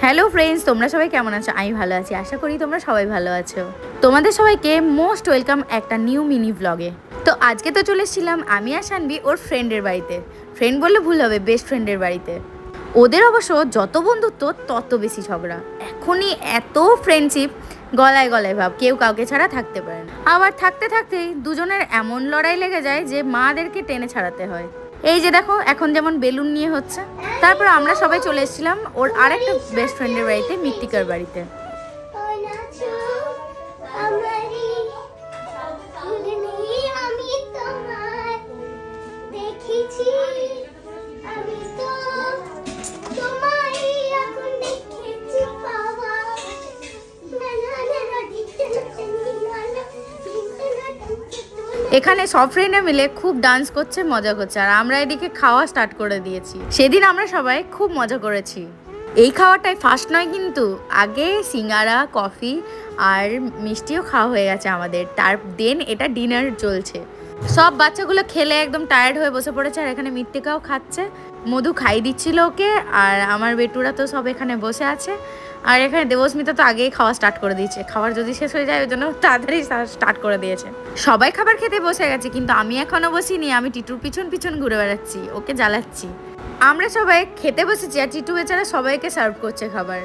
Hello friends, তোমরা সবাই কেমন আছো? আমি ভালো আছি, আশা করি তোমরা সবাই ভালো আছো। তোমাদের সবাইকে মোস্ট ওয়েলকাম একটা নিউ মিনি ব্লগে। তো আজকে তো চলে এসেছিলাম আমি আর শানবি ওর ফ্রেন্ডের বাড়িতে। ফ্রেন্ড বললে ভুল হবে, বেস্ট ফ্রেন্ডের বাড়িতে। ওদের অবশ্য যত বন্ধুত্ব তত বেশি ঝগড়া। এখনই এত ফ্রেন্ডশিপ, গলায় গলায় ভাব, কেউ কাউকে ছাড়া থাকতে পারে না। আবার থাকতে থাকতেই দুজনের এমন লড়াই লেগে যায় যে মাদেরকে টেনে ছাড়াতে হয়। এই যে দেখো, এখন যেমন বেলুন নিয়ে হচ্ছে। তারপর আমরা সবাই চলে এসেছিলাম ওর আরেকটা বেস্ট ফ্রেন্ডের বাড়িতে, মৃত্তিকার বাড়িতে। এখানে সব ফ্রেন্ডরা মিলে খুব ডান্স করছে, মজা করছে, আর আমরা এদিকে খাওয়া স্টার্ট করে দিয়েছি। সেদিন আমরা সবাই খুব মজা করেছি। এই খাওয়াটাই ফার্স্ট নয় কিন্তু, আগে সিঙ্গারা, কফি আর মিষ্টিও খাওয়া হয়ে গেছে আমাদের। তার দেন এটা ডিনার চলছে। সব বাচ্চাগুলো খেলে একদম টায়ার্ড হয়ে বসে পড়েছে, আর এখানে মৃত্তিকাও খাচ্ছে। মধু খাই দিচ্ছিল ওকে, আর আমার বেটুরা তো সব এখানে বসে আছে। আর এখানে দেবস্মিতা তো আগেই খাওয়া স্টার্ট করে দিয়েছে। খাবার যদি শেষ হয়ে যায় ওই জন্য তাড়াতাড়ি স্টার্ট করে দিয়েছে। সবাই খাবার খেতে বসে গেছে, কিন্তু আমি এখনো বসিনি। আমি টিটুর পিছন পিছন ঘুরে বেড়াচ্ছি, ওকে জ্বালাচ্ছি। আমরা সবাই খেতে বসেছি, আর টিটু বেচারা সবাইকে সার্ভ করছে খাবার।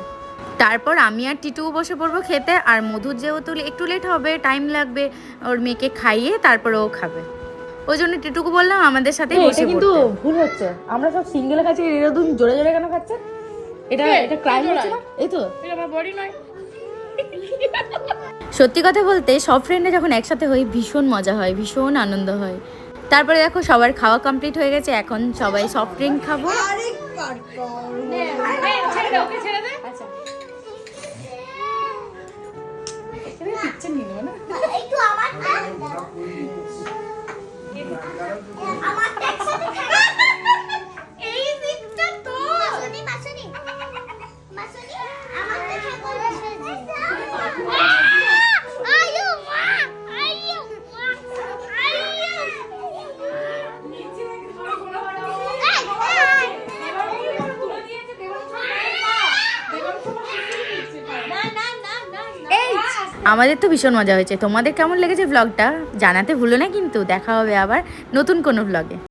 তারপর আমি আর টিটু বসে পড়বো খেতে। আর মধুর যেহেতু একটু লেট হবে, টাইম লাগবে ওর মেয়েকে খাইয়ে তারপর ও খাবে, ওই জন্য টিটুকে বললাম আমাদের সাথে বসে পড়তে। কিন্তু ভুল হচ্ছে, আমরা সব সিঙ্গেল খাচ্ছি, এরকম জোরে জোরে কেন খাচ্ছে? এটা ক্রাইম হচ্ছে না? এই তো এটা আমার বডি নয়। সত্যি কথা বলতে সব ফ্রেন্ডরা যখন একসাথে হই ভীষণ মজা হয়, ভীষণ আনন্দ হয়। তারপরে দেখো সবার খাওয়া কমপ্লিট হয়ে গেছে, এখন সবাই সফট ড্রিঙ্ক খাবো। আমাদের তো ভীষণ মজা হয়েছে। তোমাদের কেমন লেগেছে ব্লগটা জানাতে ভুলো না কিন্তু। দেখা হবে আবার নতুন কোনো ব্লগে।